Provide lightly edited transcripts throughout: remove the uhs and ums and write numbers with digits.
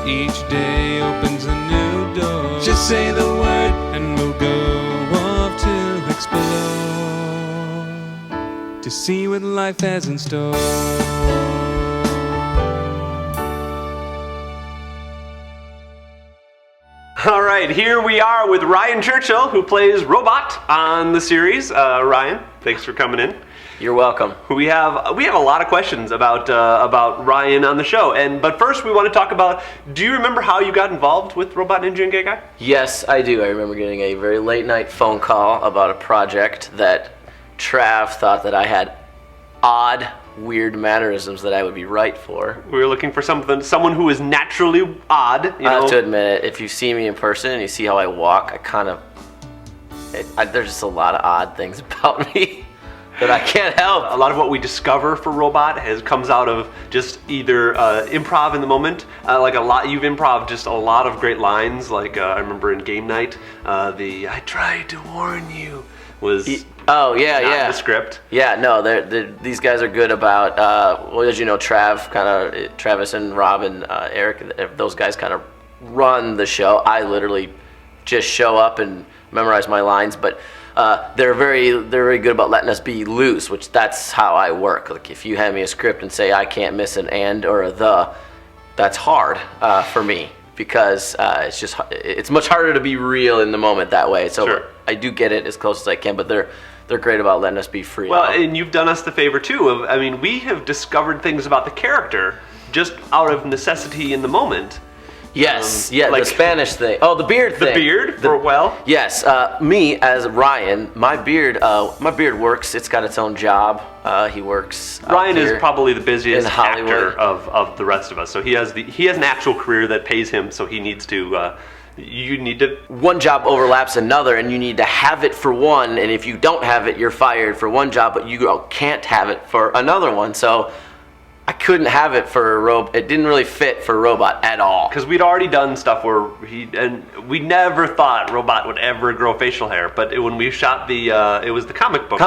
Each day opens a new door. Just say the word and we'll go off to explore, to see what life has in store. All right, here we are with Ryan Churchill, who plays Robot on the series. Ryan, thanks for coming in. You're welcome. We have a lot of questions about Ryan on the show, but first we want to talk about. Do you remember how you got involved with Robot Ninja and Gay Guy? Yes, I do. I remember getting a very late night phone call about a project that Trav thought that I had odd, weird mannerisms that I would be right for. We were looking for someone who is naturally odd. I have to admit it. If you see me in person and you see how I walk, there's just a lot of odd things about me that I can't help. A lot of what we discover for Robot comes out of just either improv in the moment, you've improv just a lot of great lines. I remember in Game Night, "I tried to warn you" was. Oh yeah, yeah. The script. Yeah, no, these guys are good about. As you know, Travis and Rob and Eric, those guys kind of run the show. I literally just show up and memorize my lines, but they're very good about letting us be loose, which that's how I work. Like if you hand me a script and say I can't miss an and or a the, that's hard for me because it's much harder to be real in the moment that way. So sure. I do get it as close as I can, but they're great about letting us be free. Well, and you've done us the favor too we have discovered things about the character just out of necessity in the moment. Yes, the Spanish thing. Oh, the beard thing. The beard, Yes, me as Ryan, my beard works. It's got its own job. He works. Ryan is probably the busiest actor of the rest of us. So he has an actual career that pays him. So he needs to. You need to. One job overlaps another, and you need to have it for one. And if you don't have it, you're fired for one job, but you can't have it for another one. So I couldn't have it for a robot. It didn't really fit for Robot at all. Because we'd already done stuff where we never thought Robot would ever grow facial hair. But when we shot it was the comic book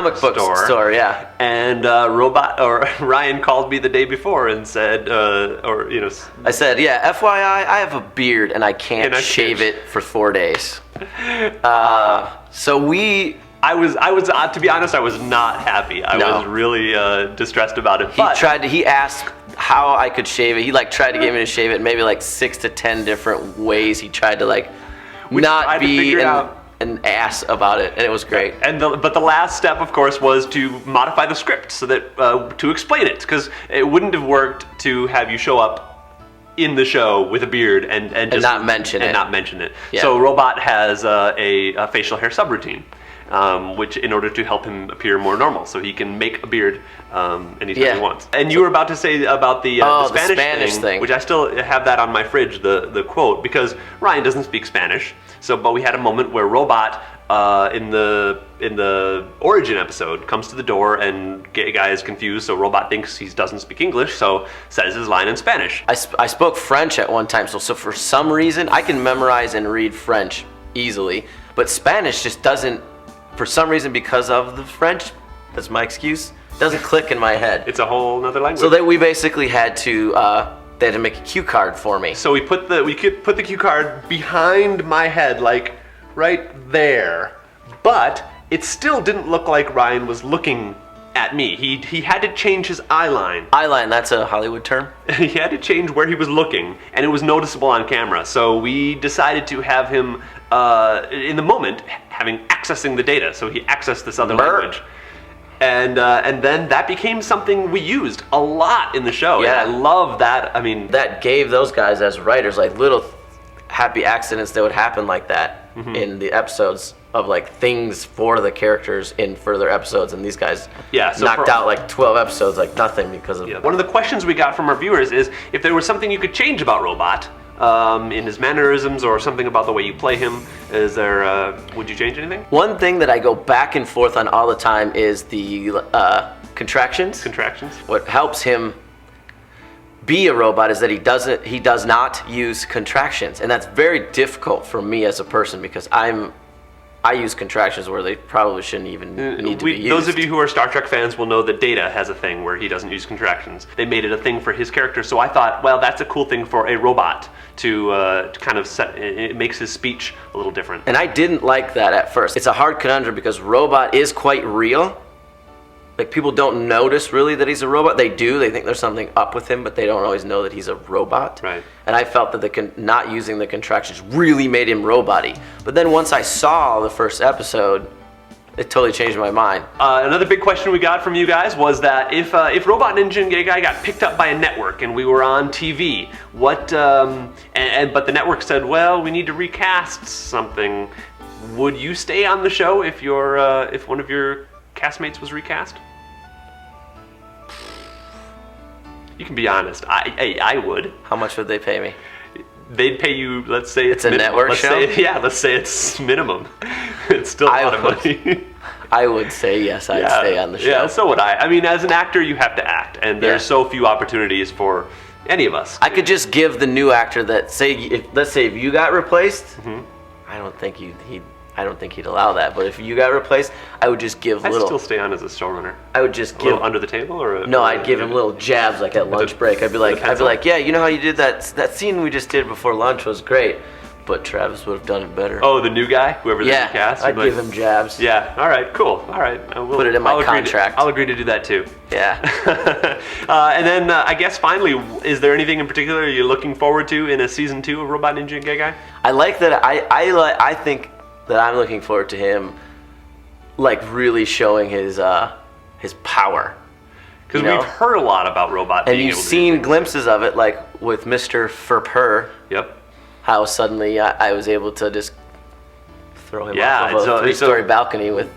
store, yeah. And Ryan called me the day before and said, I said, yeah, FYI, I have a beard and I can't shave it for 4 days. I was to be honest, I was not happy. I was really distressed about it. He asked how I could shave it. He tried to get me to shave it maybe 6 to 10 different ways. He tried to not be an ass about it, and it was great. But the last step, of course, was to modify the script so that to explain it, because it wouldn't have worked to have you show up in the show with a beard and just not mention it. Yeah. So Robot has a facial hair subroutine. Which in order to help him appear more normal, so he can make a beard anytime he wants. And you were about to say about the Spanish thing, which I still have that on my fridge, the quote, because Ryan doesn't speak Spanish. But we had a moment where Robot in the origin episode comes to the door and Gay Guy is confused, so Robot thinks he doesn't speak English, so says his line in Spanish. I spoke French at one time, so for some reason I can memorize and read French easily, but Spanish just doesn't. For some reason, because of the French, that's my excuse, doesn't click in my head. It's a whole other language. So that we basically had to make a cue card for me. So we could put the cue card behind my head, right there, but it still didn't look like Ryan was looking at me. He had to change his eye line. Eye line, that's a Hollywood term? He had to change where he was looking, and it was noticeable on camera. So we decided to have him, in the moment, accessing the data. So he accessed this other language. And then that became something we used a lot in the show. Yeah. And I love that. That gave those guys as writers little happy accidents that would happen like that in the episodes of things for the characters in further episodes, and these guys knocked out 12 episodes like nothing because of One of the questions we got from our viewers is if there was something you could change about Robot in his mannerisms or something about the way you play him. Would you change anything? One thing that I go back and forth on all the time is the contractions. What helps him be a robot is that he does not use contractions, and that's very difficult for me as a person because I'm I use contractions where they probably shouldn't even need to be used. Those of you who are Star Trek fans will know that Data has a thing where he doesn't use contractions. They made it a thing for his character, so I thought, well, that's a cool thing for a robot to kind of set. It makes his speech a little different. And I didn't like that at first. It's a hard conundrum because robot is quite real. Like, people don't notice really that he's a robot. They do. They think there's something up with him, but they don't always know that he's a robot. Right. And I felt that not using the contractions really made him robot-y. But then once I saw the first episode, it totally changed my mind. Another big question we got from you guys was that if Robot Ninja and Gay Guy got picked up by a network and we were on TV, but the network said, well, we need to recast something, would you stay on the show if one of your castmates was recast? You can be honest. I would. How much would they pay me? They'd pay you, let's say it's a network show? Let's say it's minimum. It's still a lot of money. I would say yes, I'd stay on the show. Yeah, so would I. I mean, as an actor, you have to act, and there's so few opportunities for any of us. I could just give the new actor that, let's say if you got replaced, I don't think he'd allow that. But if you got replaced, I would just give I'd still stay on as a showrunner. I would just give under the table, or no, I'd give him little jabs like at lunch break. I'd be like, yeah, you know how you did that scene we just did before lunch was great, but Travis would have done it better. Oh, the new guy, whoever the new cast. I'd give him jabs. Yeah. All right. Cool. All right. Put it in my contract. I'll agree to do that too. Yeah. And then I guess finally, is there anything in particular you're looking forward to in a season 2 of Robot Ninja and Gay Guy? I like that. I think that I'm looking forward to him, like, really showing his power. Because we've heard a lot about Robot and being you've able to seen glimpses of it, like with Mr. Furpur. Yep. How suddenly I was able to just throw him off of a 3-story balcony with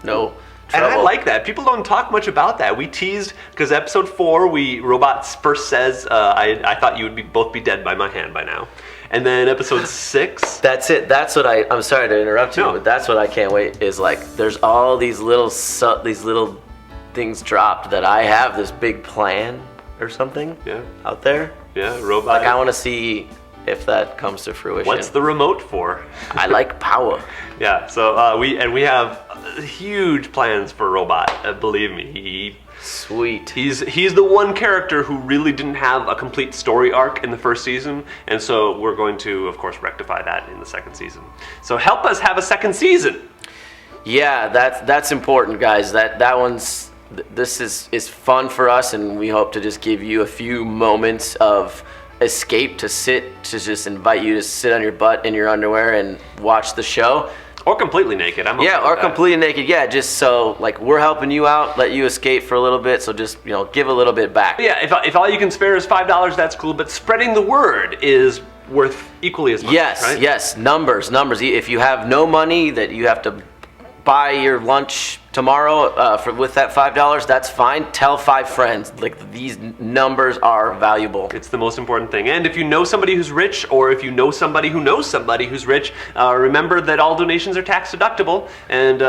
no trouble. And I like that. People don't talk much about that. We teased, because episode 4, Robot first says, I thought you would both be dead by my hand by now. And then episode 6. That's it. That's what I'm sorry to interrupt you, but that's what I can't wait is, like, there's all these little things dropped that I have this big plan or something out there. Yeah, robot. Like, I want to see if that comes to fruition. What's the remote for? I like power. Yeah, so we have huge plans for Robot. Believe me, Sweet. He's the one character who really didn't have a complete story arc in the first season, and so we're going to, of course, rectify that in the second season. So help us have a second season. Yeah, that's important, guys. This is fun for us, and we hope to just give you a few moments of escape to just invite you to sit on your butt in your underwear and watch the show. Or completely naked. I'm okay or with that. completely naked. Yeah, just so, like, we're helping you out, let you escape for a little bit. So just, give a little bit back. Yeah, if all you can spare is $5, that's cool. But spreading the word is worth equally as much. Yes, right? yes. Numbers. If you have no money that you have to buy your lunch tomorrow with that $5, that's fine. Tell 5 friends. Like, these numbers are valuable. It's the most important thing. And if you know somebody who's rich, or if you know somebody who knows somebody who's rich, remember that all donations are tax deductible, and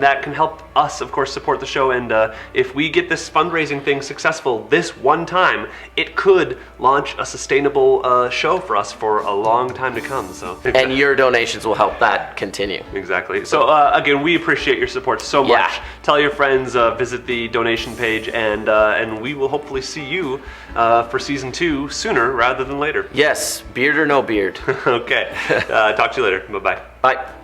that can help us, of course, support the show. And if we get this fundraising thing successful this one time, it could launch a sustainable show for us for a long time to come. So, and your donations will help that continue. Exactly. So again, we appreciate your support so much. Tell your friends, visit the donation page, and we will hopefully see you for season 2 sooner rather than later. Yes, beard or no beard. Okay. Talk to you later. Bye-bye. Bye.